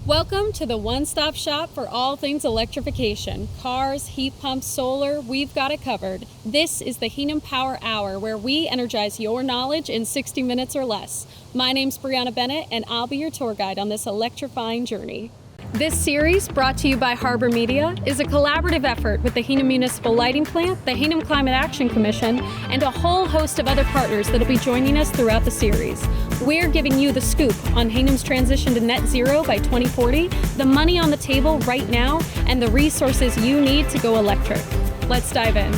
Welcome to the one-stop shop for all things electrification. Cars, heat pumps, solar, we've got it covered. This is the Hingham Power Hour, where we energize your knowledge in 60 minutes or less. My name's Brianna Bennett, and I'll be your tour guide on this electrifying journey. This series, brought to you by Harbor Media, is a collaborative effort with the Hingham Municipal Lighting Plant, the Hingham Climate Action Commission, and a whole host of other partners that will be joining us throughout the series. We're giving you the scoop on Hingham's transition to net zero by 2040, the money on the table right now, and the resources you need to go electric. Let's dive in.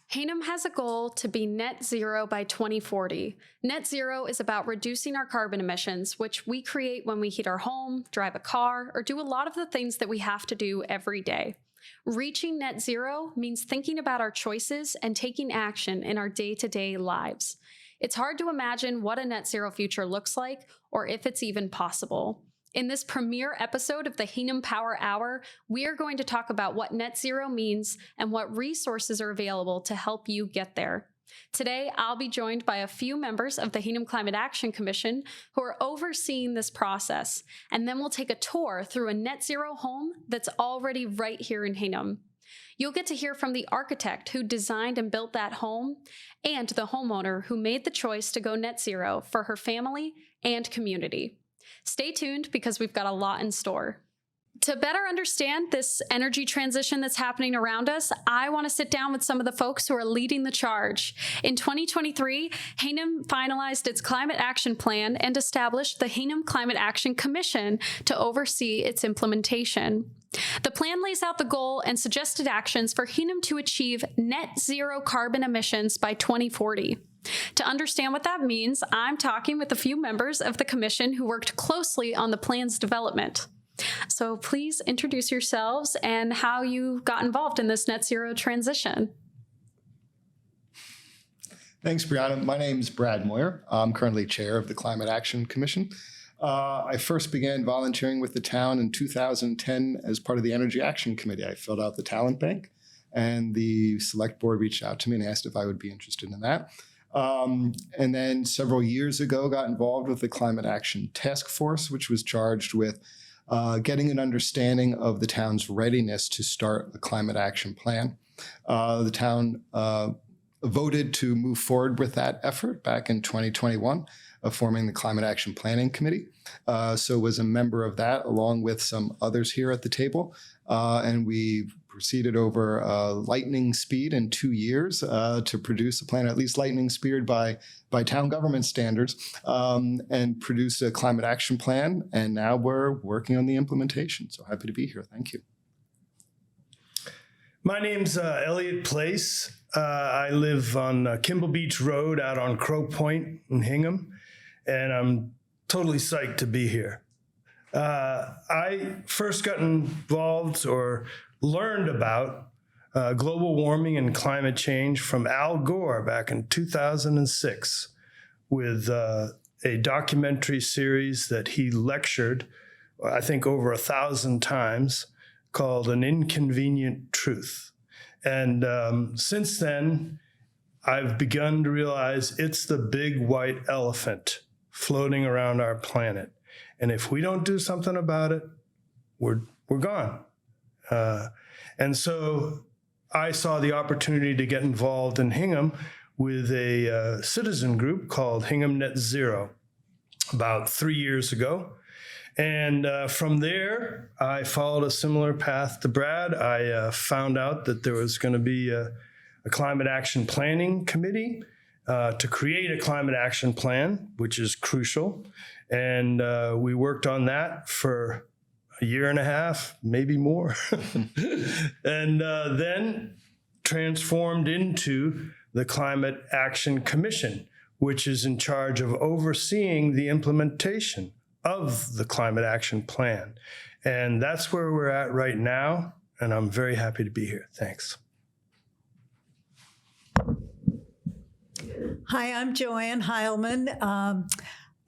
Hingham has a goal to be net zero by 2040. Net zero is about reducing our carbon emissions, which we create when we heat our home, drive a car, or do a lot of the things that we have to do every day. Reaching net zero means thinking about our choices and taking action in our day-to-day lives. It's hard to imagine what a net zero future looks like or if it's even possible. In this premiere episode of the Hingham Power Hour, we are going to talk about what net zero means and what resources are available to help you get there. Today, I'll be joined by a few members of the Hingham Climate Action Commission who are overseeing this process, and then we'll take a tour through a net zero home that's already right here in Hingham. You'll get to hear from the architect who designed and built that home and the homeowner who made the choice to go net zero for her family and community. Stay tuned because we've got a lot in store. To better understand this energy transition that's happening around us, I want to sit down with some of the folks who are leading the charge. In 2023, Hingham finalized its climate action plan and established the Hingham Climate Action Commission to oversee its implementation. The plan lays out the goal and suggested actions for Hingham to achieve net zero carbon emissions by 2040. To understand what that means, I'm talking with a few members of the commission who worked closely on the plan's development. So please introduce yourselves and how you got involved in this net zero transition. Thanks, Brianna. My name's Brad Moyer. I'm currently chair of the Climate Action Commission. I first began volunteering with the town in 2010 as part of the Energy Action Committee. I filled out the talent bank, and the select board reached out to me and asked if I would be interested in that. And then several years ago, got involved with the Climate Action Task Force, which was charged with getting an understanding of the town's readiness to start a climate action plan. The town voted to move forward with that effort back in 2021, forming the Climate Action Planning Committee. So was a member of that along with some others here at the table. And we proceeded over lightning speed in 2 years to produce a plan, at least lightning speed by town government standards, and produce a climate action plan. And now we're working on the implementation. So happy to be here. Thank you. My name's Elliot Place. I live on Kimball Beach Road out on Crow Point in Hingham, and I'm totally psyched to be here. I first got involved or learned about global warming and climate change from Al Gore back in 2006 with a documentary series that he lectured, I think, over 1,000 times, called An Inconvenient Truth. And since then, I've begun to realize it's the big white elephant floating around our planet. And if we don't do something about it, we're gone. And so I saw the opportunity to get involved in Hingham with a citizen group called Hingham Net Zero about 3 years ago. And from there, I followed a similar path to Brad. I found out that there was going to be a climate action planning committee to create a climate action plan, which is crucial. And we worked on that for a year and a half, maybe more, and then transformed into the Climate Action Commission, which is in charge of overseeing the implementation of the Climate Action Plan. And that's where we're at right now, and I'm very happy to be here. Thanks. Hi, I'm Joanne Heilman.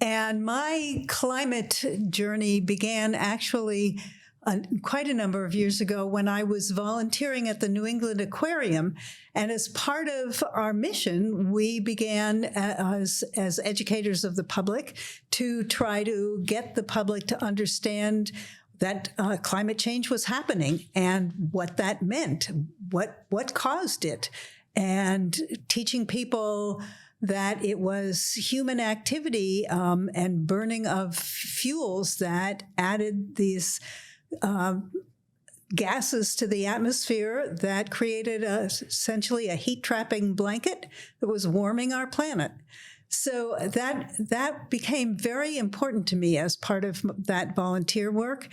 And my climate journey began actually quite a number of years ago when I was volunteering at the New England Aquarium. And as part of our mission, we began as educators of the public to try to get the public to understand that climate change was happening and what that meant, what caused it, and teaching people that it was human activity and burning of fuels that added these gases to the atmosphere that created essentially a heat-trapping blanket that was warming our planet. So that became very important to me as part of that volunteer work.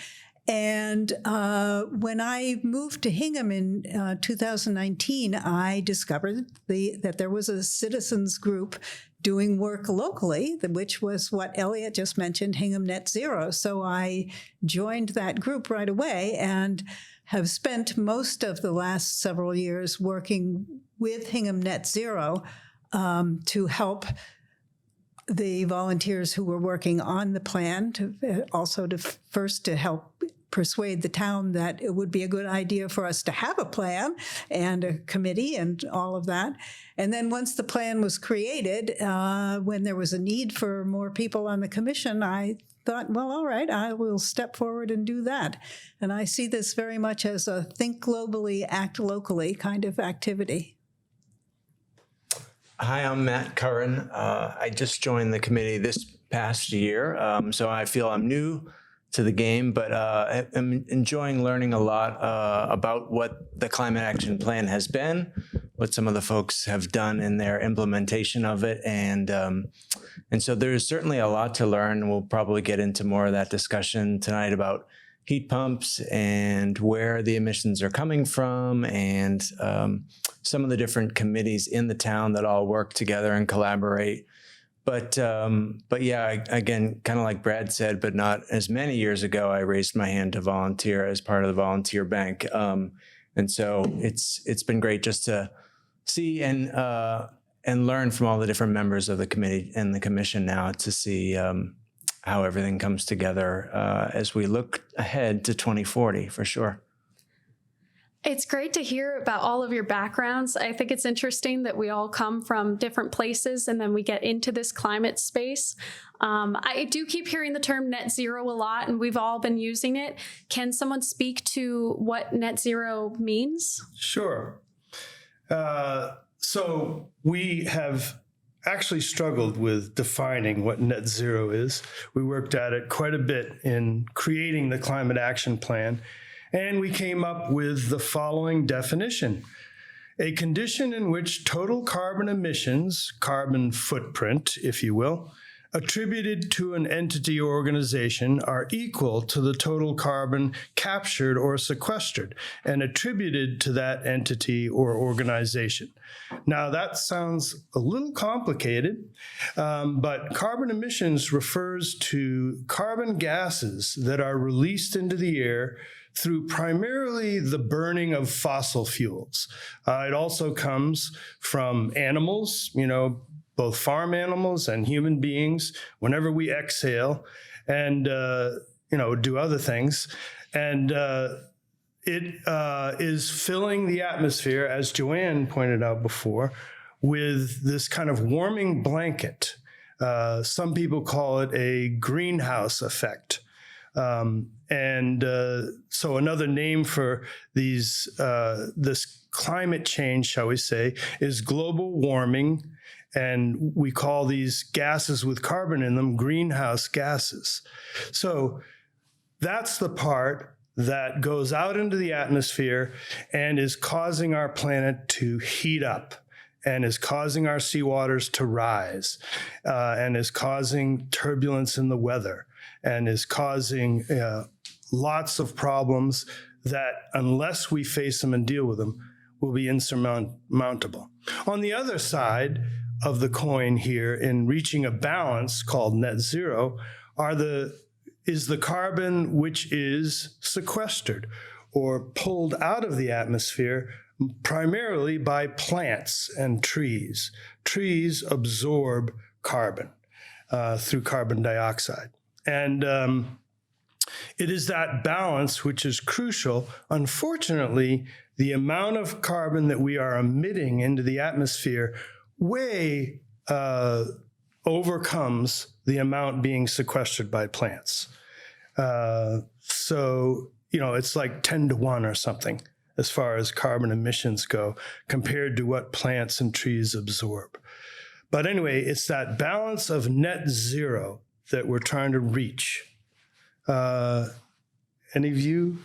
And when I moved to Hingham in 2019, I discovered that there was a citizens group doing work locally, which was what Elliot just mentioned, Hingham Net Zero. So I joined that group right away and have spent most of the last several years working with Hingham Net Zero to help the volunteers who were working on the plan, to help persuade the town that it would be a good idea for us to have a plan and a committee and all of that. And then once the plan was created, when there was a need for more people on the commission, I thought, well, all right, I will step forward and do that. And I see this very much as a think globally, act locally kind of activity. Hi, I'm Matt Curran. I just joined the committee this past year, so I feel I'm new to the game, but I'm enjoying learning a lot about what the Climate Action Plan has been, what some of the folks have done in their implementation of it, and so there's certainly a lot to learn. We'll probably get into more of that discussion tonight about heat pumps and where the emissions are coming from, and some of the different committees in the town that all work together and collaborate. But yeah, again, kind of like Brad said, but not as many years ago, I raised my hand to volunteer as part of the volunteer bank. And so it's been great just to see and learn from all the different members of the committee and the commission now to see how everything comes together as we look ahead to 2040 for sure. It's great to hear about all of your backgrounds. I think it's interesting that we all come from different places and then we get into this climate space. I do keep hearing the term net zero a lot, and we've all been using it. Can someone speak to what net zero means? Sure. So we have actually struggled with defining what net zero is. We worked at it quite a bit in creating the Climate Action Plan. And we came up with the following definition: a condition in which total carbon emissions, carbon footprint, if you will, attributed to an entity or organization are equal to the total carbon captured or sequestered and attributed to that entity or organization. Now, that sounds a little complicated, but carbon emissions refers to carbon gases that are released into the air through primarily the burning of fossil fuels. It also comes from animals, both farm animals and human beings, whenever we exhale and, do other things. And it is filling the atmosphere, as Joanne pointed out before, with this kind of warming blanket. Some people call it a greenhouse effect. So another name for this climate change, shall we say, is global warming. And we call these gases with carbon in them greenhouse gases. So that's the part that goes out into the atmosphere and is causing our planet to heat up, and is causing our seawaters to rise, and is causing turbulence in the weather, and is causing lots of problems that, unless we face them and deal with them, will be insurmountable. On the other side of the coin here, in reaching a balance called net zero, is the carbon which is sequestered or pulled out of the atmosphere primarily by plants and trees. Trees absorb carbon through carbon dioxide. And It is that balance which is crucial. Unfortunately, the amount of carbon that we are emitting into the atmosphere way overcomes the amount being sequestered by plants. So, it's like 10 to 1 or something as far as carbon emissions go compared to what plants and trees absorb. But anyway, it's that balance of net zero that we're trying to reach. Any of you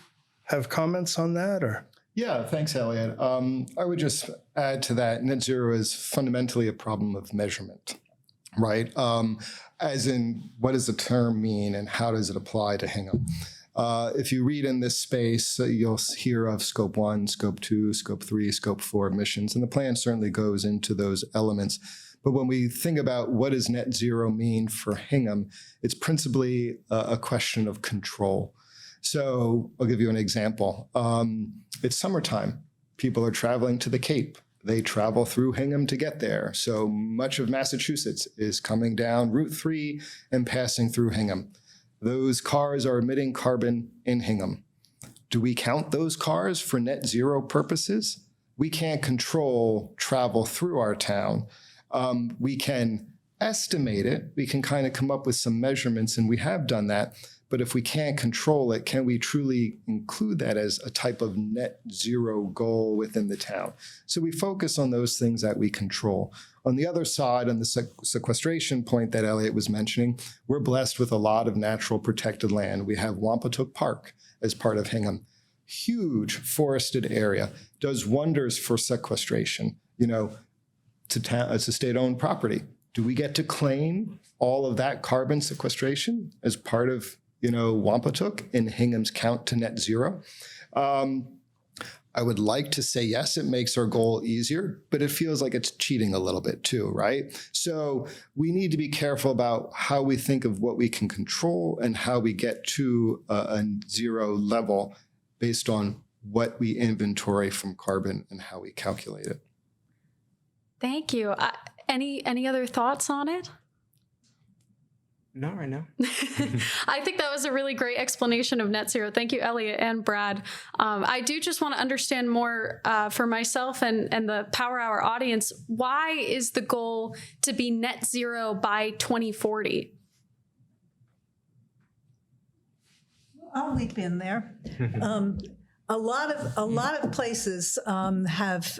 have comments on that, or? Yeah, thanks, Elliot. I would just add to that, net zero is fundamentally a problem of measurement, right? As in, what does the term mean and how does it apply to Hingham? If you read in this space, you'll hear of scope 1, scope 2, scope 3, scope 4 emissions, and the plan certainly goes into those elements. But when we think about what does net zero mean for Hingham, it's principally a question of control. So I'll give you an example. It's summertime. People are traveling to the Cape. They travel through Hingham to get there. So much of Massachusetts is coming down Route 3 and passing through Hingham. Those cars are emitting carbon in Hingham. Do we count those cars for net zero purposes? We can't control travel through our town. We can estimate it. We can kind of come up with some measurements, and we have done that. But if we can't control it, can we truly include that as a type of net zero goal within the town? So we focus on those things that we control. On the other side, on the sequestration point that Elliot was mentioning, we're blessed with a lot of natural protected land. We have Wampatuck Park as part of Hingham. Huge forested area, does wonders for sequestration. It's a state-owned property. Do we get to claim all of that carbon sequestration as part of Wampatuck in Hingham's count to net zero? I would like to say yes, it makes our goal easier, but it feels like it's cheating a little bit too, right? So we need to be careful about how we think of what we can control and how we get to a zero level based on what we inventory from carbon and how we calculate it. Thank you. Any other thoughts on it? Not right now. I think that was a really great explanation of net zero. Thank you, Elliot and Brad. I do just want to understand more for myself and the Power Hour audience. Why is the goal to be net zero by 2040? I'll leap in there. A lot of places have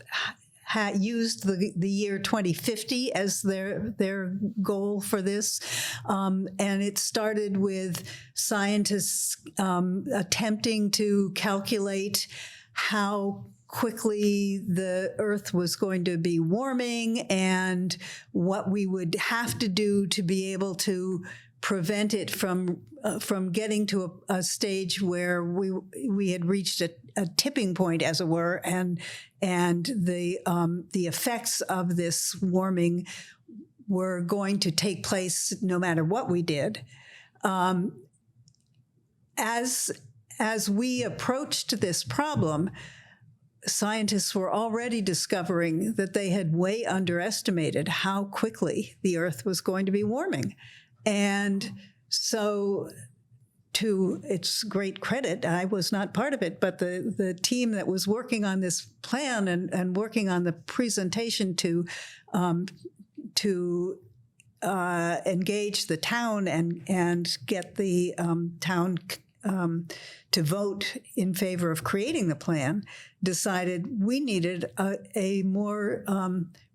used the year 2050 as their goal for this. And it started with scientists attempting to calculate how quickly the Earth was going to be warming and what we would have to do to be able to prevent it from getting to a stage where we had reached a tipping point, as it were, and the effects of this warming were going to take place no matter what we did. As we approached this problem, scientists were already discovering that they had way underestimated how quickly the Earth was going to be warming. And so, to its great credit, I was not part of it, but the team that was working on this plan and working on the presentation to engage the town and get the town to vote in favor of creating the plan, decided we needed a more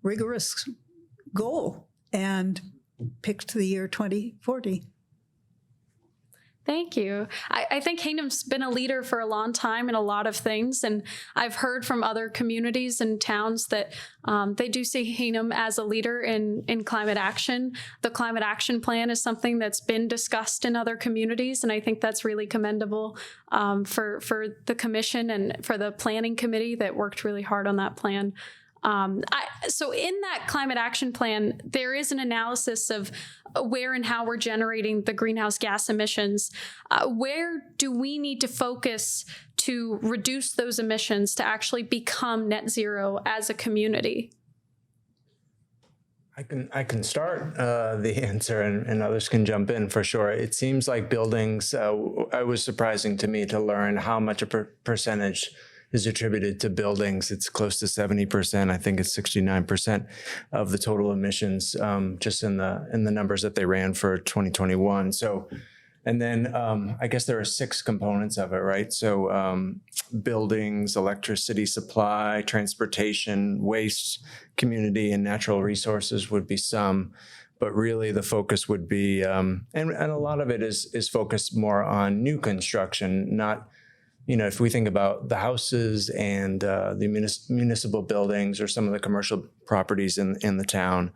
rigorous goal and picked the year 2040. Thank you. I think Hingham's been a leader for a long time in a lot of things, and I've heard from other communities and towns that they do see Hingham as a leader in climate action. The climate action plan is something that's been discussed in other communities, and I think that's really commendable for the commission and for the planning committee that worked really hard on that plan. So in that climate action plan, there is an analysis of where and how we're generating the greenhouse gas emissions. Where do we need to focus to reduce those emissions to actually become net zero as a community? I can start the answer, and others can jump in for sure. It seems like buildings. It was surprising to me to learn how much a percentage is attributed to buildings. It's close to 70%. I think it's 69% of the total emissions, just in the numbers that they ran for 2021. So. And then I guess there are 6 components of it, right? So buildings, electricity supply, transportation, waste, community, and natural resources would be some. But really the focus would be, and a lot of it is focused more on new construction, not, if we think about the houses and the municipal buildings or some of the commercial properties in the town,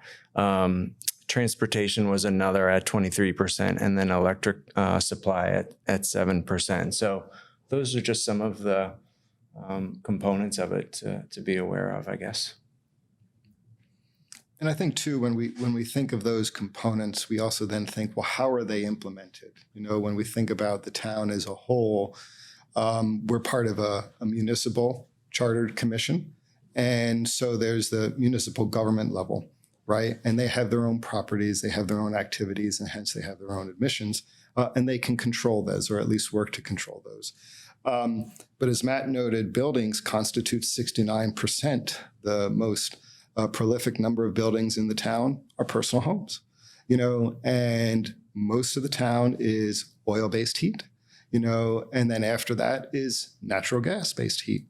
transportation was another at 23%, and then electric supply at 7%. So those are just some of the components of it to be aware of, I guess. And I think too, when we think of those components, we also then think, well, how are they implemented? When we think about the town as a whole, we're part of a municipal chartered commission. And so there's the municipal government level, right? And they have their own properties, they have their own activities, and hence they have their own admissions, and they can control those, or at least work to control those. But as Matt noted, buildings constitute 69%. The most prolific number of buildings in the town are personal homes, and most of the town is oil-based heat, and then after that is natural gas-based heat.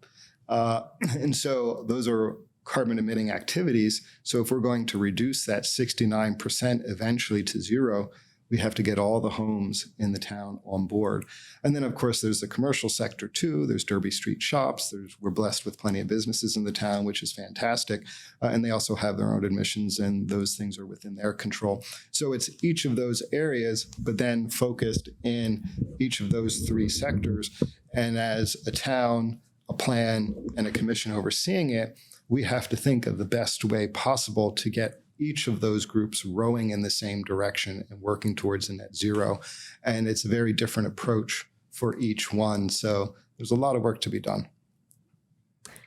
And so those are carbon emitting activities. So if we're going to reduce that 69% eventually to zero, we have to get all the homes in the town on board. And then, of course, there's the commercial sector too. There's Derby Street shops. We're blessed with plenty of businesses in the town, which is fantastic. And they also have their own admissions, and those things are within their control. So it's each of those areas, but then focused in each of those 3 sectors. And as a town, a plan, and a commission overseeing it, we have to think of the best way possible to get each of those groups rowing in the same direction and working towards a net zero. And it's a very different approach for each one. So there's a lot of work to be done.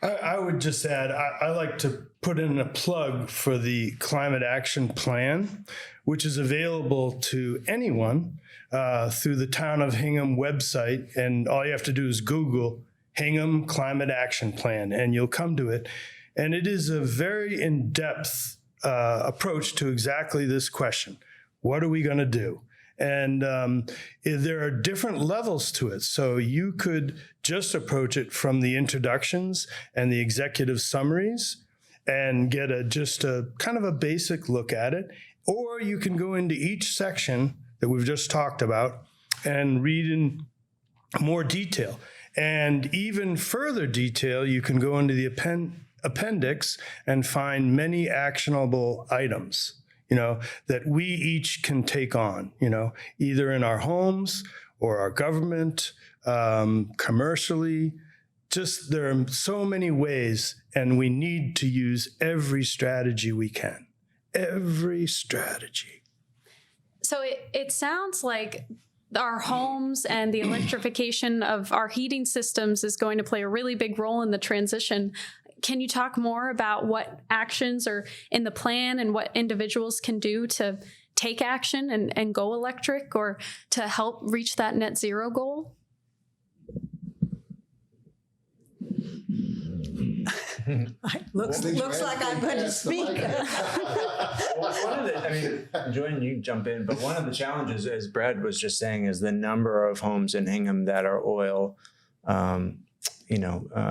I would just add, I like to put in a plug for the Climate Action Plan, which is available to anyone through the Town of Hingham website. And all you have to do is Google Hingham Climate Action Plan, and you'll come to it. And it is a very in-depth approach to exactly this question. What are we going to do? And there are different levels to it. So you could just approach it from the introductions and the executive summaries and get just a kind of a basic look at it. Or you can go into each section that we've just talked about and read in more detail. And even further detail, you can go into the appendix and find many actionable items, that we each can take on, either in our homes or our government, commercially. Just there are so many ways, and we need to use every strategy we can. Every strategy. So it sounds like our homes and the electrification of our heating systems is going to play a really big role in the transition. Can you talk more about what actions are in the plan and what individuals can do to take action and go electric, or to help reach that net zero goal? Looks like I'm going to speak. Jordan, you jump in, but one of the challenges, as Brad was just saying, is the number of homes in Hingham that are oil,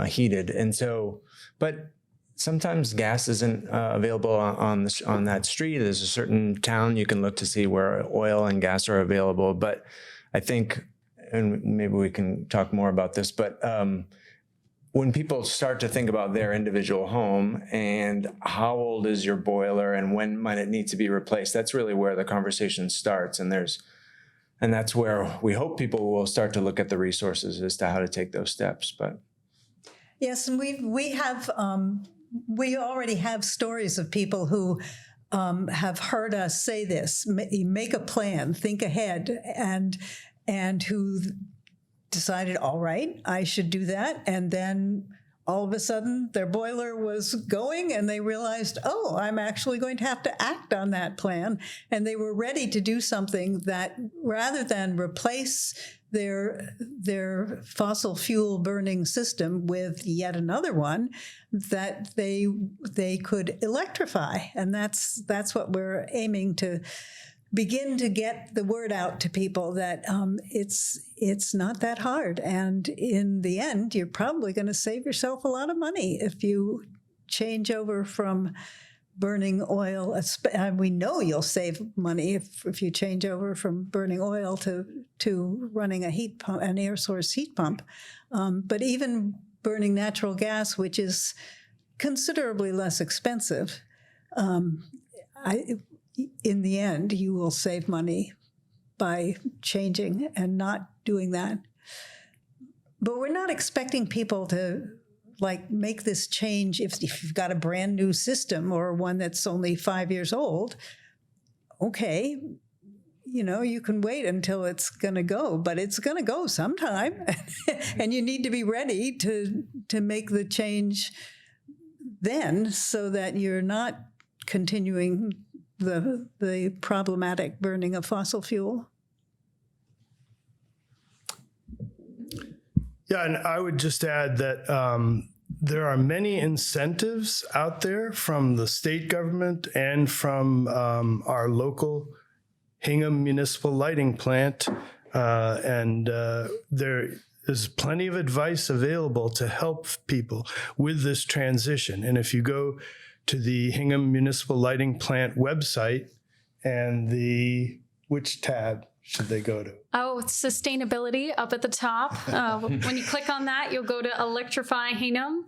heated. And so, but sometimes gas isn't available on that street. There's a certain town you can look to see where oil and gas are available. But I think, and maybe we can talk more about this, but when people start to think about their individual home and how old is your boiler and when might it need to be replaced, that's really where the conversation starts. And that's where we hope people will start to look at the resources as to how to take those steps. But yes, and we already have stories of people who have heard us say this: make a plan, think ahead, and who decided, all right, I should do that, and then all of a sudden their boiler was going and they realized, oh, I'm actually going to have to act on that plan. And they were ready to do something that, rather than replace their fossil fuel burning system with yet another one, that they could electrify. And that's what we're aiming to begin to get the word out to people, that it's not that hard. And in the end, you're probably going to save yourself a lot of money if you change over from burning oil. We know you'll save money if you change over from burning oil to running a heat pump, an air source heat pump. But even burning natural gas, which is considerably less expensive, in the end, you will save money by changing and not doing that. But we're not expecting people to make this change if you've got a brand new system or one that's only 5 years old. Okay, you can wait until it's going to go, but it's going to go sometime. And you need to be ready to make the change then, so that you're not continuing the problematic burning of fossil fuel. Yeah, and I would just add that there are many incentives out there from the state government and from our local Hingham Municipal Lighting Plant, and there is plenty of advice available to help people with this transition. And if you go to the Hingham Municipal Lighting Plant website, and which tab should they go to? Oh, it's sustainability up at the top. When you click on that, you'll go to Electrify Hingham.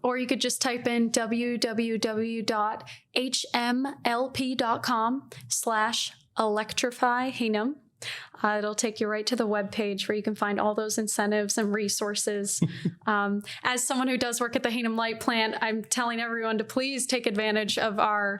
Or you could just type in www.hmlp.com/Electrify Hingham. It'll take you right to the webpage where you can find all those incentives and resources. As someone who does work at the Hingham Light Plant, I'm telling everyone to please take advantage of our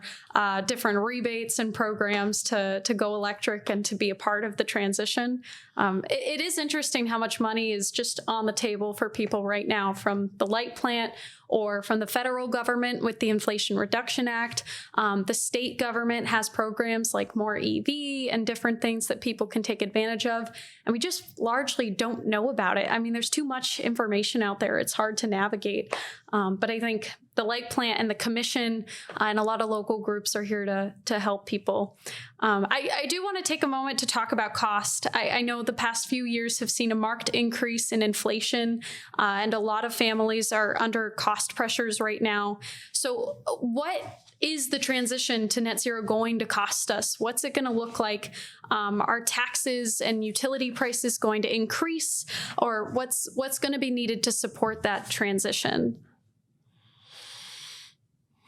different rebates and programs to go electric and to be a part of the transition. It is interesting how much money is just on the table for people right now from the light plant or from the federal government with the Inflation Reduction Act. The state government has programs like More EV and different things that people can take advantage of. And we just largely don't know about it. I mean, there's too much information out there. It's hard to navigate. But I think the light plant and the commission and a lot of local groups are here to help people. I do want to take a moment to talk about cost. I know the past few years have seen a marked increase in inflation, and a lot of families are under cost pressures right now. So what is the transition to net zero going to cost us? What's it going to look like? Are taxes and utility prices going to increase, or what's going to be needed to support that transition?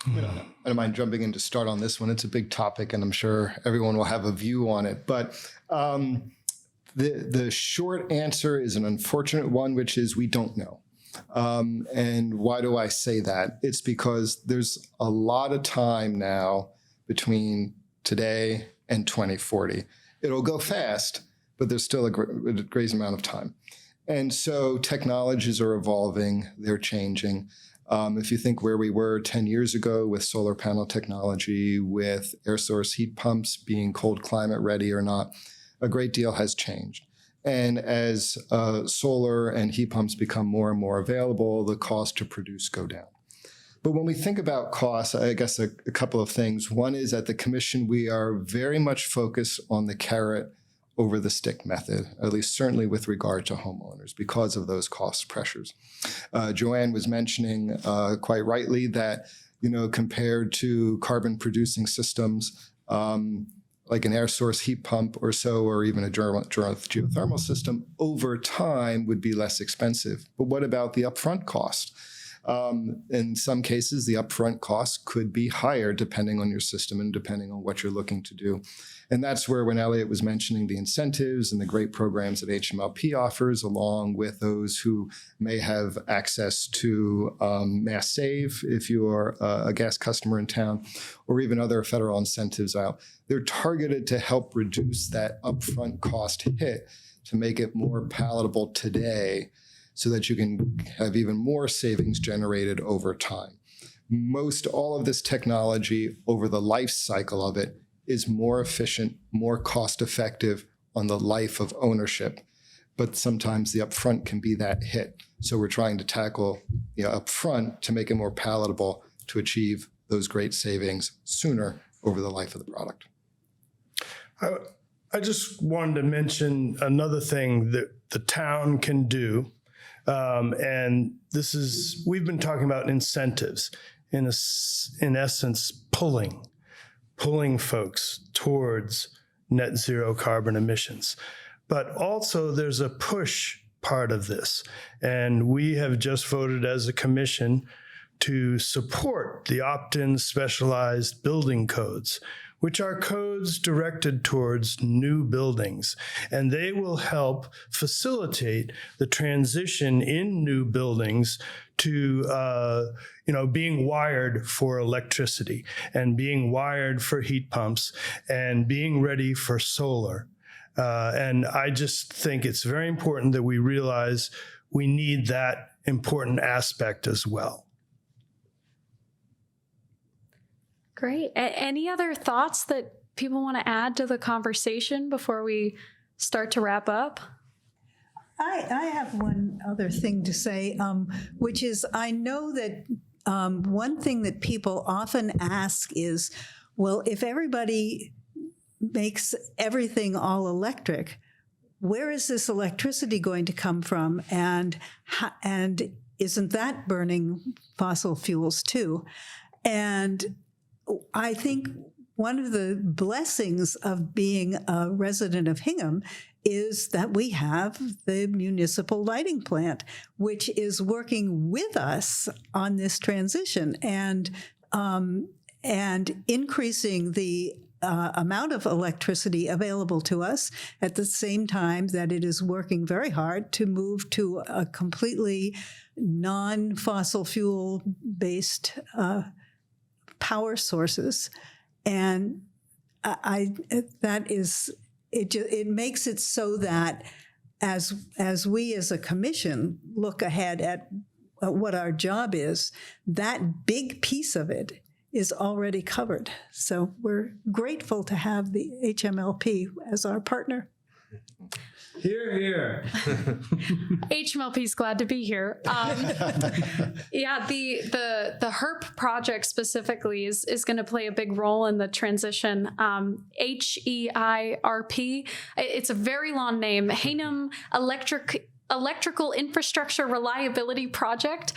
I don't mind jumping in to start on this one. It's a big topic, and I'm sure everyone will have a view on it. But the short answer is an unfortunate one, which is we don't know. And why do I say that? It's because there's a lot of time now between today and 2040. It'll go fast, but there's still a great amount of time. And so technologies are evolving, they're changing. If you think where we were 10 years ago with solar panel technology, with air source heat pumps being cold climate ready or not, a great deal has changed. And as solar and heat pumps become more and more available, the cost to produce go down. But when we think about costs, I guess a couple of things. One is at the Commission, we are very much focused on the carrot over the stick method, at least certainly with regard to homeowners, because of those cost pressures. Joanne was mentioning quite rightly that, compared to carbon producing systems, like an air source heat pump or so, or even a geothermal system, over time would be less expensive. But what about the upfront cost? In some cases, the upfront cost could be higher depending on your system and depending on what you're looking to do. And that's where, when Elliot was mentioning the incentives and the great programs that HMLP offers, along with those who may have access to Mass Save if you are a gas customer in town, or even other federal incentives out, they're targeted to help reduce that upfront cost hit to make it more palatable today, so that you can have even more savings generated over time. Most all of this technology over the life cycle of it is more efficient, more cost effective on the life of ownership. But sometimes the upfront can be that hit. So we're trying to tackle upfront to make it more palatable to achieve those great savings sooner over the life of the product. I just wanted to mention another thing that the town can do. And this is, we've been talking about incentives, in essence, pulling folks towards net zero carbon emissions. But also there's a push part of this. And we have just voted as a commission to support the opt-in specialized building codes, which are codes directed towards new buildings. And they will help facilitate the transition in new buildings to being wired for electricity and being wired for heat pumps and being ready for solar. And I just think it's very important that we realize we need that important aspect as well. Great. Any other thoughts that people want to add to the conversation before we start to wrap up? I have one other thing to say, which is I know that one thing that people often ask is, well, if everybody makes everything all electric, where is this electricity going to come from? And isn't that burning fossil fuels too? And I think one of the blessings of being a resident of Hingham is that we have the municipal lighting plant, which is working with us on this transition and increasing the amount of electricity available to us at the same time that it is working very hard to move to a completely non-fossil fuel based power sources. And it makes it so that as we as a commission look ahead at what our job is, that big piece of it is already covered. So we're grateful to have the HMLP as our partner. Hear, hear. HMLP is glad to be here. Yeah, the HERP project specifically is going to play a big role in the transition. HEIRP, it's a very long name. Hingham Electrical Infrastructure Reliability Project,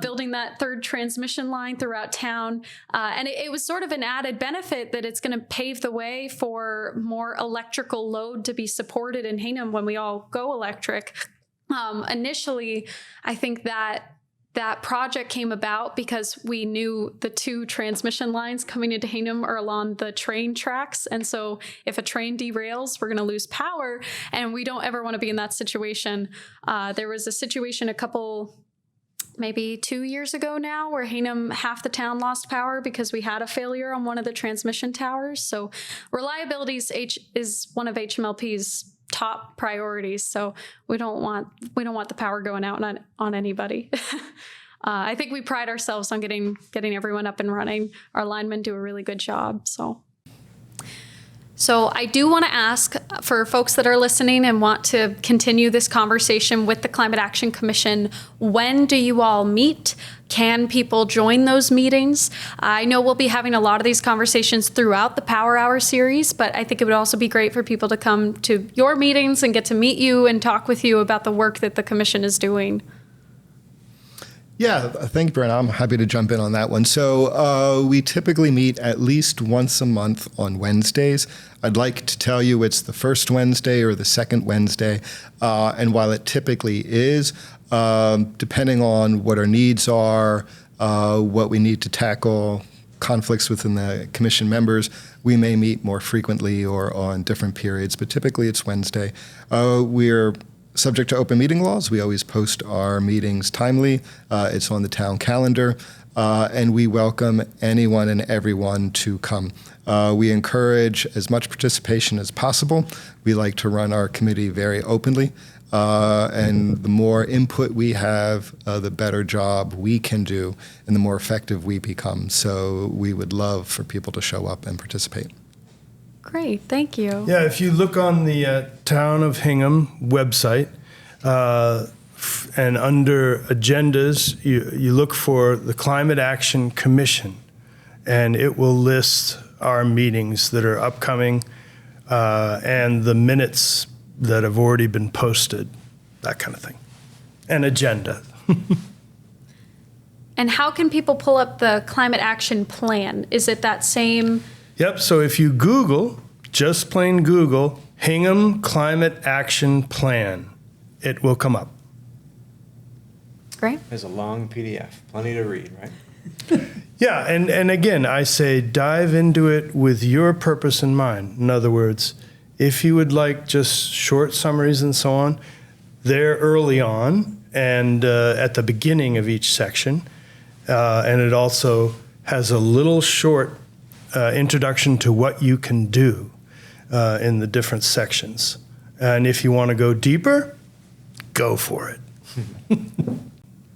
building that third transmission line throughout town. And it was sort of an added benefit that it's going to pave the way for more electrical load to be supported in Hingham when we all go electric. Initially, I think that project came about because we knew the two transmission lines coming into Hingham are along the train tracks. And so if a train derails, we're going to lose power, and we don't ever want to be in that situation. There was a situation maybe 2 years ago now, where Hingham, half the town lost power because we had a failure on one of the transmission towers. So reliability is one of HMLP's top priorities. So we don't want the power going out on anybody. I think we pride ourselves on getting everyone up and running. Our linemen do a really good job. So I do want to ask for folks that are listening and want to continue this conversation with the Climate Action Commission, when do you all meet? Can people join those meetings? I know we'll be having a lot of these conversations throughout the Power Hour series, but I think it would also be great for people to come to your meetings and get to meet you and talk with you about the work that the commission is doing. Yeah, thank you, Brianna. I'm happy to jump in on that one. So we typically meet at least once a month on Wednesdays. I'd like to tell you it's the first Wednesday or the second Wednesday. And while it typically is, depending on what our needs are, what we need to tackle, conflicts within the commission members, we may meet more frequently or on different periods, but typically it's Wednesday. We're subject to open meeting laws. We always post our meetings timely. It's on the town calendar. and we welcome anyone and everyone to come. We encourage as much participation as possible. We like to run our committee very openly, and the more input we have, the better job we can do and the more effective we become. So we would love for people to show up and participate. Great, thank you. Yeah, if you look on the Town of Hingham website, and under agendas, you look for the Climate Action Commission, and it will list our meetings that are upcoming and the minutes that have already been posted, that kind of thing, and agenda. And how can people pull up the climate action plan? Is it that same? Yep, so if you Google, just plain Google, Hingham Climate Action Plan, it will come up. Great. There's a long PDF, plenty to read, right? Yeah, and again, I say dive into it with your purpose in mind. In other words, if you would like just short summaries and so on, they're early on and at the beginning of each section. And it also has a little short introduction to what you can do in the different sections. And if you want to go deeper, go for it.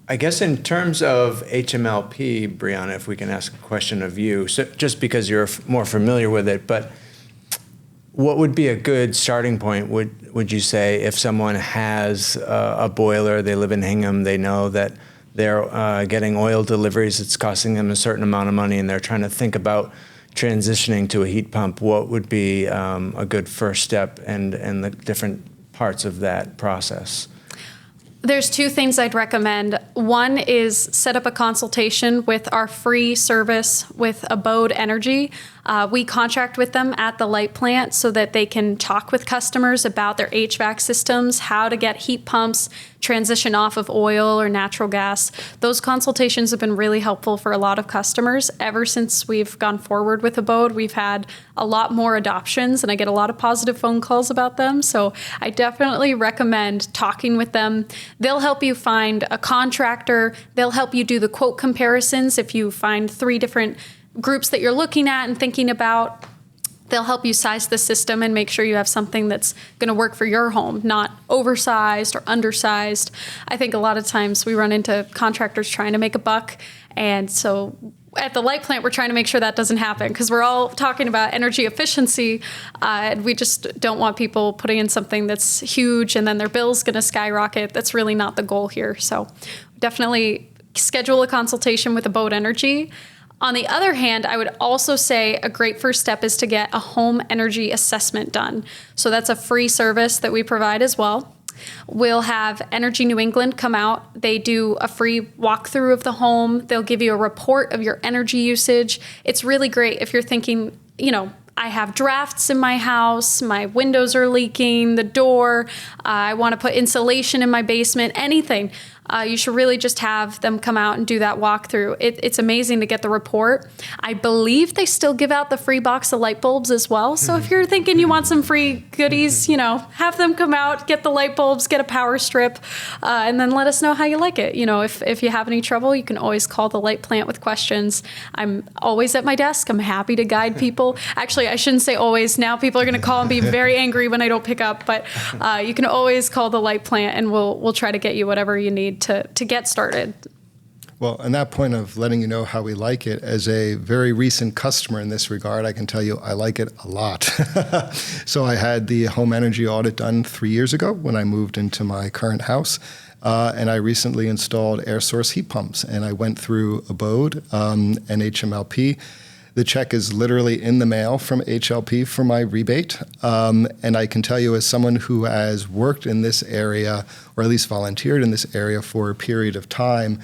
I guess in terms of HMLP, Brianna, if we can ask a question of you, so just because you're more familiar with it, but what would be a good starting point, would you say, if someone has a boiler, they live in Hingham, they know that they're getting oil deliveries, it's costing them a certain amount of money, and they're trying to think about transitioning to a heat pump, what would be a good first step and the different parts of that process? There's two things I'd recommend. One is set up a consultation with our free service with Abode Energy. We contract with them at the light plant so that they can talk with customers about their HVAC systems, how to get heat pumps, transition off of oil or natural gas. Those consultations have been really helpful for a lot of customers. Ever since we've gone forward with Abode, we've had a lot more adoptions, and I get a lot of positive phone calls about them. So I definitely recommend talking with them. They'll help you find a contractor. They'll help you do the quote comparisons if you find 3 different groups that you're looking at and thinking about. They'll help you size the system and make sure you have something that's going to work for your home, not oversized or undersized. I think a lot of times we run into contractors trying to make a buck. And so at the light plant, we're trying to make sure that doesn't happen because we're all talking about energy efficiency. And we just don't want people putting in something that's huge and then their bill's going to skyrocket. That's really not the goal here. So definitely schedule a consultation with Abode Energy. On the other hand, I would also say a great first step is to get a home energy assessment done. So that's a free service that we provide as well. We'll have Energy New England come out. They do a free walkthrough of the home. They'll give you a report of your energy usage. It's really great if you're thinking, I have drafts in my house, my windows are leaking, the door, I want to put insulation in my basement, anything. You should really just have them come out and do that walkthrough. It's amazing to get the report. I believe they still give out the free box of light bulbs as well. So if you're thinking you want some free goodies, have them come out, get the light bulbs, get a power strip, and then let us know how you like it. If you have any trouble, you can always call the light plant with questions. I'm always at my desk. I'm happy to guide people. Actually, I shouldn't say always. Now people are going to call and be very angry when I don't pick up. But you can always call the light plant, and we'll try to get you whatever you need to get started. Well, on that point of letting you know how we like it, as a very recent customer in this regard, I can tell you I like it a lot. So I had the home energy audit done 3 years ago when I moved into my current house. And I recently installed air source heat pumps, and I went through Abode and HMLP. The check is literally in the mail from HLP for my rebate. And I can tell you, as someone who has worked in this area, or at least volunteered in this area for a period of time,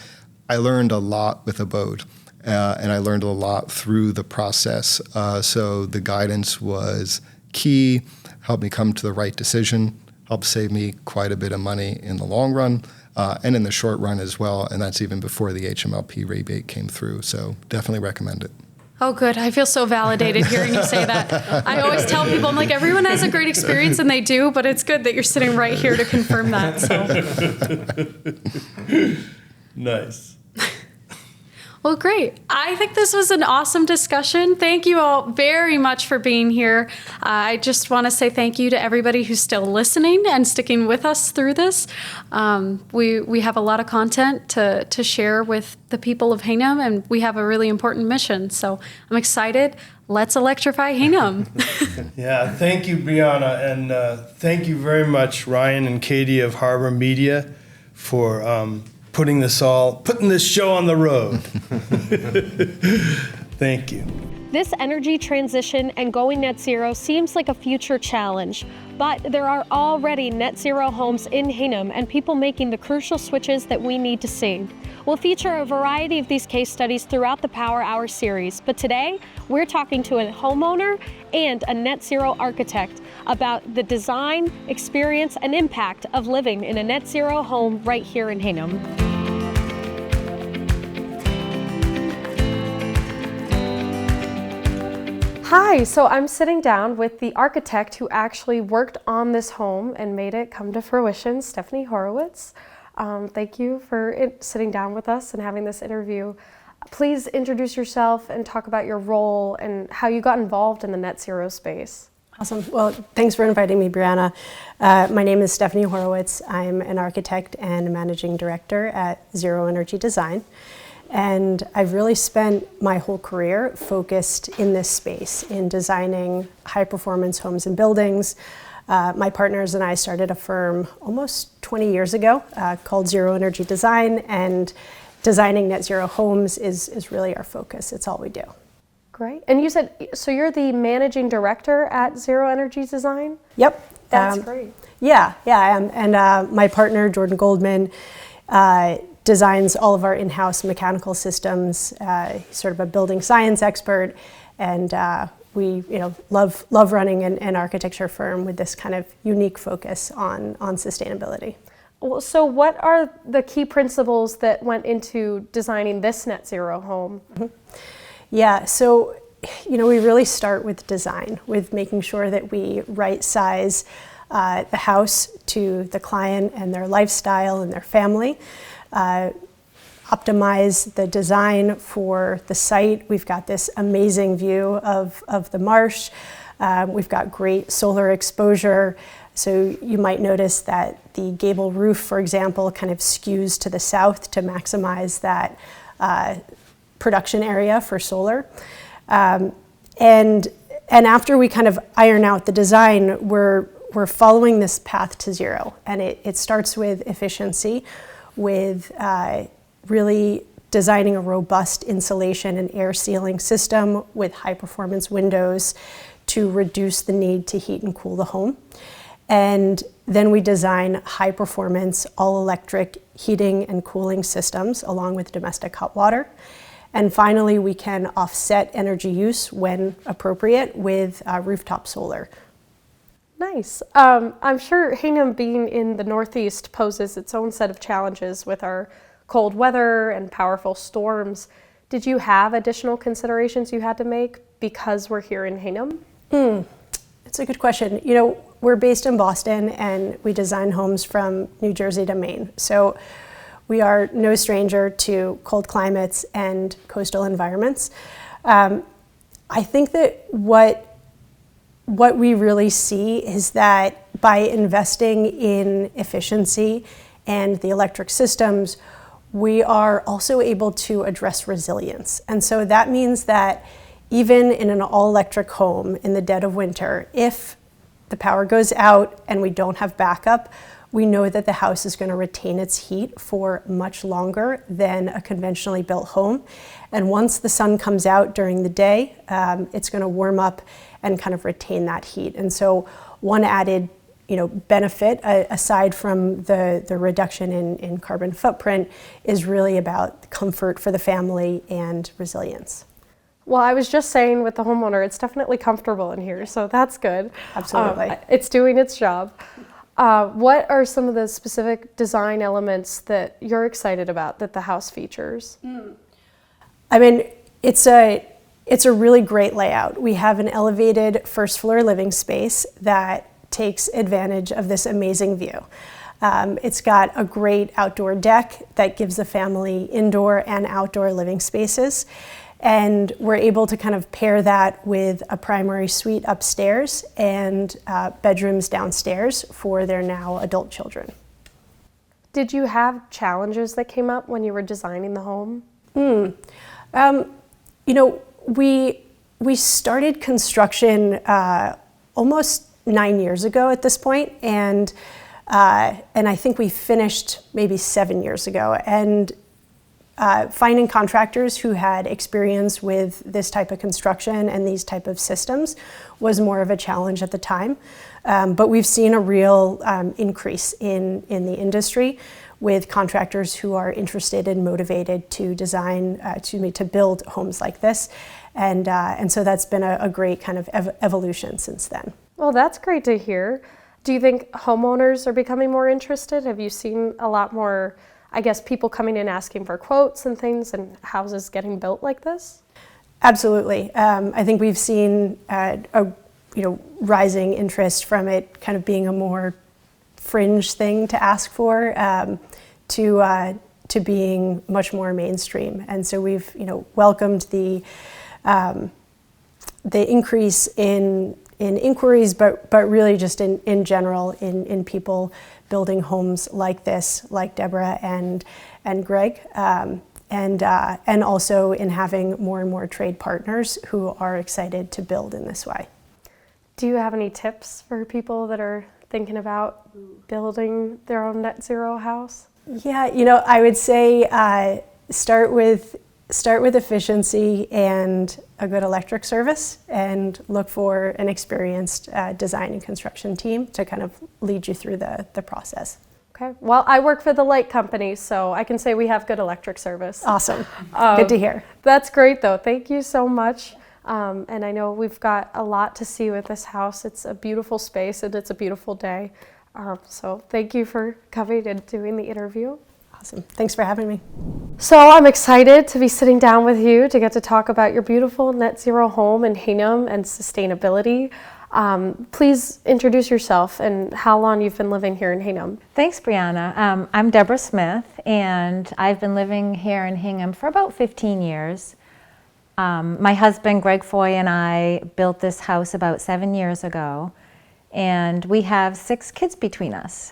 I learned a lot with Abode. And I learned a lot through the process. So the guidance was key, helped me come to the right decision, helped save me quite a bit of money in the long run, and in the short run as well. And that's even before the HMLP rebate came through. So definitely recommend it. Oh, good. I feel so validated hearing you say that. I always tell people, I'm like, everyone has a great experience, and they do, but it's good that you're sitting right here to confirm that. So. Nice. Well, Well, great. I think this was an awesome discussion. Thank you all very much for being here. I just want to say thank you to everybody who's still listening and sticking with us through this. We have a lot of content to share with the people of Hingham, and we have a really important mission. So I'm excited. Let's electrify Hingham. Yeah, thank you, Brianna, and thank you very much, Ryan and Katie of Harbor Media, for putting this show on the road. Thank you. This energy transition and going net zero seems like a future challenge, but there are already net zero homes in Hingham and people making the crucial switches that we need to see. We'll feature a variety of these case studies throughout the Power Hour series, but today we're talking to a homeowner and a net zero architect about the design, experience, and impact of living in a net zero home right here in Hingham. Hi, so I'm sitting down with the architect who actually worked on this home and made it come to fruition, Stephanie Horowitz. Thank you for sitting down with us and having this interview. Please introduce yourself and talk about your role and how you got involved in the net zero space. Awesome. Well, thanks for inviting me, Brianna. My name is Stephanie Horowitz. I'm an architect and managing director at Zero Energy Design. And I've really spent my whole career focused in this space, in designing high-performance homes and buildings. My partners and I started a firm almost 20 years ago called Zero Energy Design, and designing net zero homes is really our focus. It's all we do. Great. And you said, so you're the managing director at Zero Energy Design? Yep. That's great. Yeah, I am. And my partner, Jordan Goldman, designs all of our in-house mechanical systems. He's sort of a building science expert, and we love running an architecture firm with this kind of unique focus on sustainability. Well, so what are the key principles that went into designing this net zero home? Mm-hmm. Yeah, so we really start with design, with making sure that we right size the house to the client and their lifestyle and their family. Optimize the design for the site. We've got this amazing view of the marsh. We've got great solar exposure. So you might notice that the gable roof, for example, kind of skews to the south to maximize that production area for solar. And after we kind of iron out the design, we're following this path to zero. And it starts with efficiency, with really designing a robust insulation and air sealing system with high performance windows to reduce the need to heat and cool the home. And then we design high performance all electric heating and cooling systems along with domestic hot water. And finally, we can offset energy use when appropriate with rooftop solar. Nice. I'm sure Hingham being in the Northeast poses its own set of challenges with our cold weather and powerful storms. Did you have additional considerations you had to make because we're here in Hingham? It's a good question. We're based in Boston and we design homes from New Jersey to Maine. So we are no stranger to cold climates and coastal environments. I think that what we really see is that by investing in efficiency and the electric systems, we are also able to address resilience. And so that means that even in an all-electric home in the dead of winter, if the power goes out and we don't have backup, we know that the house is going to retain its heat for much longer than a conventionally built home. And once the sun comes out during the day, it's going to warm up and kind of retain that heat. And so one added benefit, aside from the reduction in carbon footprint, is really about comfort for the family and resilience. Well, I was just saying with the homeowner, it's definitely comfortable in here, so that's good. Absolutely. It's doing its job. What are some of the specific design elements that you're excited about that the house features? I mean, it's a really great layout. We have an elevated first floor living space that takes advantage of this amazing view. It's got a great outdoor deck that gives the family indoor and outdoor living spaces. And we're able to kind of pair that with a primary suite upstairs and bedrooms downstairs for their now adult children. Did you have challenges that came up when you were designing the home? You know, we started construction almost 9 years ago at this point, and I think we finished maybe 7 years ago. And finding contractors who had experience with this type of construction and these type of systems was more of a challenge at the time. But we've seen a real increase in the industry with contractors who are interested and motivated to design, to build homes like this. And so that's been a great kind of evolution since then. Well, that's great to hear. Do you think homeowners are becoming more interested? Have you seen a lot more, I guess, people coming in asking for quotes and things and houses getting built like this? Absolutely. I think we've seen rising interest from it kind of being a more fringe thing to ask for to being much more mainstream. And so we've welcomed the increase in inquiries, but really just in general in people building homes like this, like Deborah and Greg, and also in having more and more trade partners who are excited to build in this way. Do you have any tips for people that are thinking about building their own net zero house? Yeah, I would say start with efficiency and a good electric service, and look for an experienced design and construction team to kind of lead you through the process. Okay. Well, I work for the light company, so I can say we have good electric service. Awesome. Good to hear. That's great, though. Thank you so much. And I know we've got a lot to see with this house. It's a beautiful space and it's a beautiful day. So thank you for coming and doing the interview. Awesome. Thanks for having me. So I'm excited to be sitting down with you to get to talk about your beautiful net zero home in Hingham and sustainability. Please introduce yourself and how long you've been living here in Hingham. Thanks, Brianna. I'm Deborah Smith, and I've been living here in Hingham for about 15 years. My husband, Greg Foy, and I built this house about 7 years ago, and we have 6 kids between us,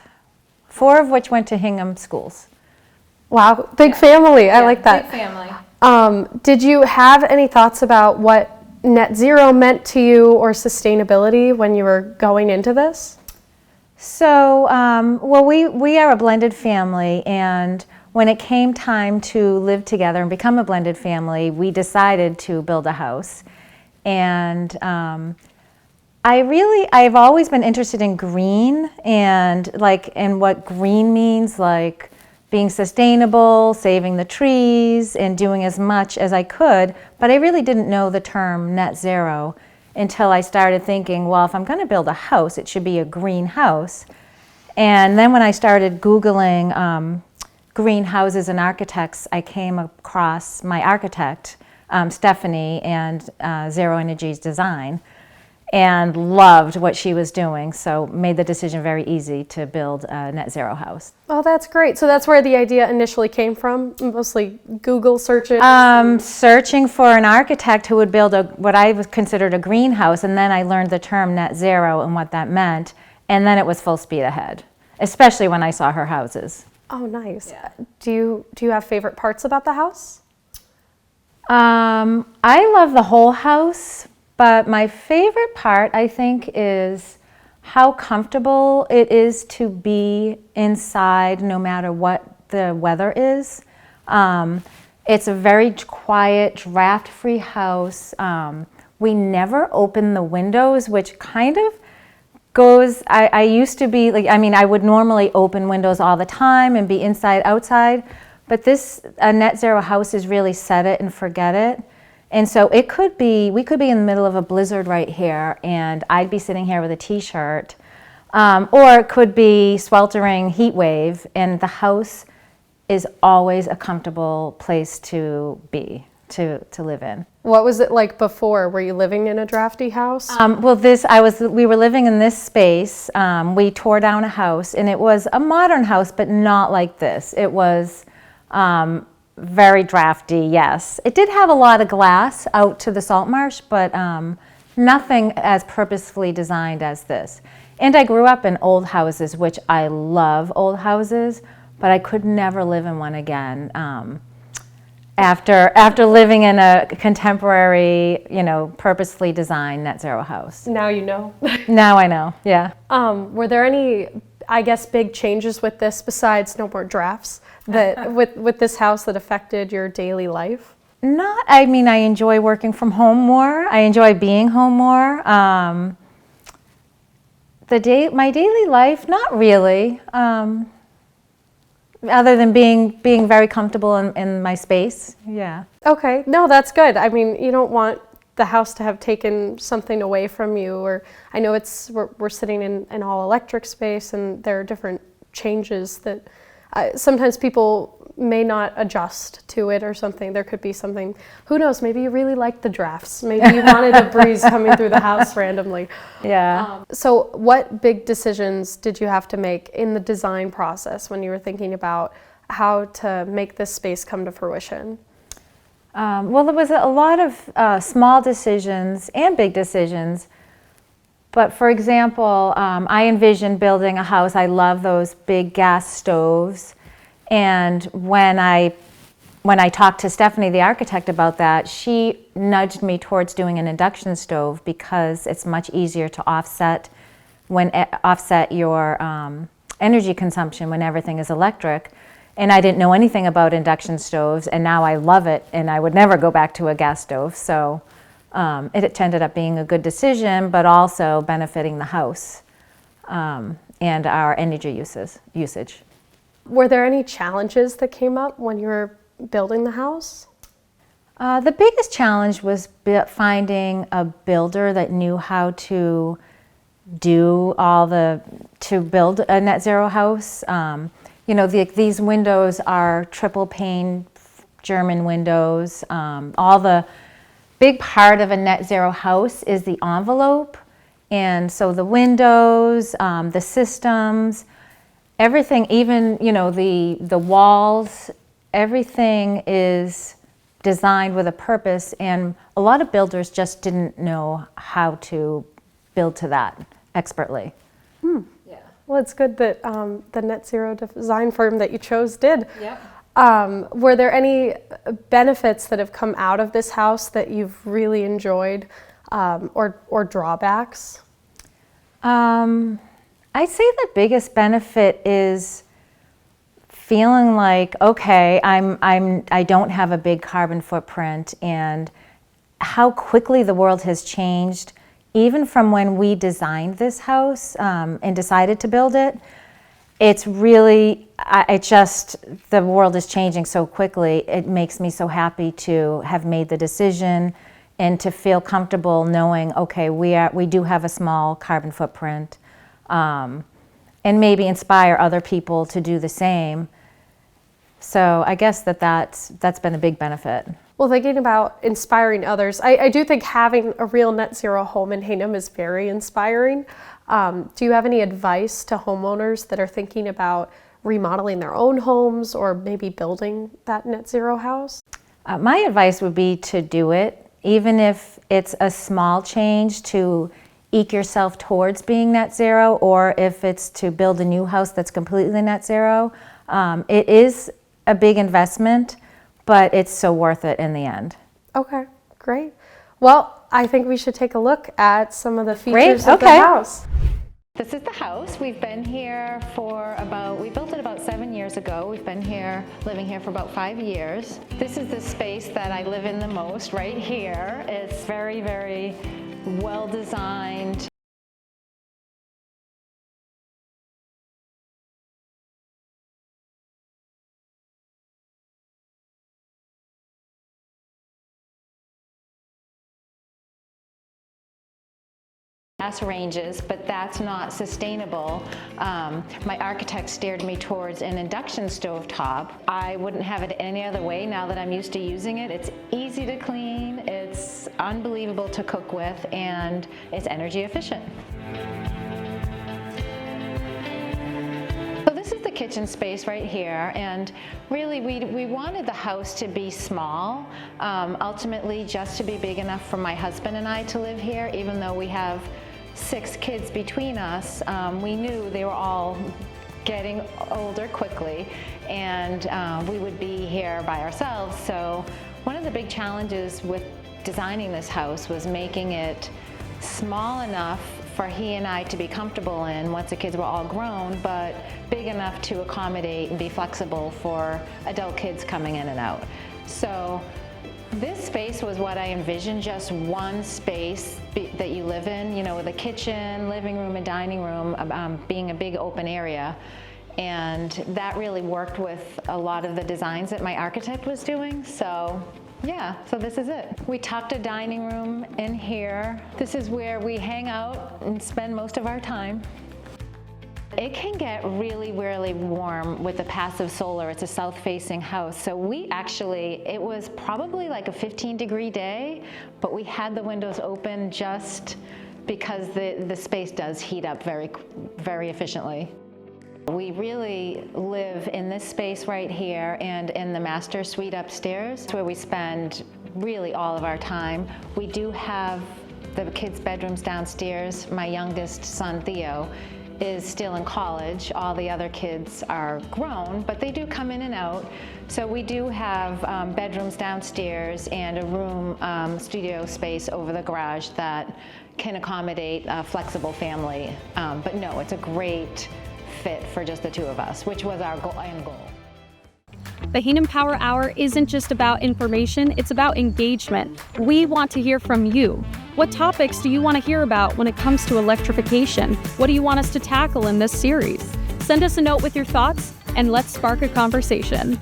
4 of which went to Hingham schools. Wow, big family. I like that. Big family. Did you have any thoughts about what net zero meant to you or sustainability when you were going into this? So, well, we are a blended family, and when it came time to live together and become a blended family, we decided to build a house. And I've always been interested in green and what green means, like being sustainable, saving the trees, and doing as much as I could, but I really didn't know the term net zero until I started thinking, well, if I'm going to build a house, it should be a green house. And then when I started Googling greenhouses and architects, I came across my architect, Stephanie, and Zero Energy's design, and loved what she was doing, so made the decision very easy to build a net zero house. Oh, that's great. So that's where the idea initially came from, mostly Google searches? Searching for an architect who would build what I considered a greenhouse, and then I learned the term net zero and what that meant, and then it was full speed ahead, especially when I saw her houses. Oh, nice. Yeah. Do you have favorite parts about the house? I love the whole house, but my favorite part, I think, is how comfortable it is to be inside no matter what the weather is. It's a very quiet, draft-free house. We never open the windows, which kind of goes, I used to be, I would normally open windows all the time and be inside, outside, but a net zero house is really set it and forget it. And so we could be in the middle of a blizzard right here, and I'd be sitting here with a t-shirt, or it could be sweltering heat wave, and the house is always a comfortable place to be, to live in. What was it like before? Were you living in a drafty house? We were living in this space. We tore down a house, and it was a modern house, but not like this. It was very drafty, yes. It did have a lot of glass out to the salt marsh, but nothing as purposefully designed as this. And I grew up in old houses, which I love old houses, but I could never live in one again. After living in a contemporary, purposefully designed net zero house. Now you know. Now I know, yeah. Were there any, I guess, big changes with this besides no more drafts that with this house that affected your daily life? I enjoy working from home more. I enjoy being home more. My daily life, not really. Other than being very comfortable in my space, yeah. Okay, no, that's good. You don't want the house to have taken something away from you, or I know we're sitting in an all electric space, and there are different changes that sometimes people may not adjust to it or something. There could be something, who knows, maybe you really liked the drafts. Maybe you wanted a breeze coming through the house randomly. Yeah. So what big decisions did you have to make in the design process when you were thinking about how to make this space come to fruition? There was a lot of small decisions and big decisions. But for example, I envisioned building a house. I love those big gas stoves. And when I talked to Stephanie, the architect, about that, she nudged me towards doing an induction stove because it's much easier to offset your energy consumption when everything is electric. And I didn't know anything about induction stoves, and now I love it, and I would never go back to a gas stove. So it ended up being a good decision, but also benefiting the house and our energy usage. Were there any challenges that came up when you were building the house? The biggest challenge was finding a builder that knew how to build a net zero house. These windows are triple pane German windows. The big part of a net zero house is the envelope. And so the windows, the systems, everything, even, the walls, everything is designed with a purpose, and a lot of builders just didn't know how to build to that expertly. Yeah. Well, it's good that the net zero design firm that you chose did. Yep. Were there any benefits that have come out of this house that you've really enjoyed, or drawbacks? I'd say the biggest benefit is feeling like, okay, I don't have a big carbon footprint, and how quickly the world has changed, even from when we designed this house and decided to build it. It's really, the world is changing so quickly. It makes me so happy to have made the decision and to feel comfortable knowing, okay, we do have a small carbon footprint. And maybe inspire other people to do the same. So I guess that's been a big benefit. Well, thinking about inspiring others, I do think having a real net zero home in Hingham is very inspiring. Do you have any advice to homeowners that are thinking about remodeling their own homes or maybe building that net zero house? My advice would be to do it, even if it's a small change, to eke yourself towards being net zero, or if it's to build a new house that's completely net zero. It is a big investment, but it's so worth it in the end. Okay, great. Well, I think we should take a look at some of the features of the house. This is the house. We've been here we built it about 7 years ago. We've been here, living here for about 5 years. This is the space that I live in the most, right here. It's very, very well designed. gas ranges, but that's not sustainable. My architect steered me towards an induction stovetop. I wouldn't have it any other way now that I'm used to using it. It's easy to clean, it's unbelievable to cook with, and it's energy efficient. So this is the kitchen space right here, and really we wanted the house to be small, ultimately just to be big enough for my husband and I to live here. Even though we have 6 kids between us, we knew they were all getting older quickly, and we would be here by ourselves. So one of the big challenges with designing this house was making it small enough for he and I to be comfortable in once the kids were all grown, but big enough to accommodate and be flexible for adult kids coming in and out. So this space was what I envisioned, just one space that you live in, you know, with a kitchen, living room, and dining room being a big open area. And that really worked with a lot of the designs that my architect was doing. So yeah, so this is it. We tucked a dining room in here. This is where we hang out and spend most of our time. It can get really, really warm with the passive solar. It's a south-facing house. So it was probably like a 15-degree day, but we had the windows open just because the space does heat up very, very efficiently. We really live in this space right here and in the master suite upstairs, where we spend really all of our time. We do have the kids' bedrooms downstairs. My youngest son, Theo, is still in college. All the other kids are grown, but they do come in and out. So we do have bedrooms downstairs and a room, studio space over the garage that can accommodate a flexible family. But no, it's a great fit for just the 2 of us, which was our end goal. The Hingham Power Hour isn't just about information, it's about engagement. We want to hear from you. What topics do you want to hear about when it comes to electrification? What do you want us to tackle in this series? Send us a note with your thoughts, and let's spark a conversation.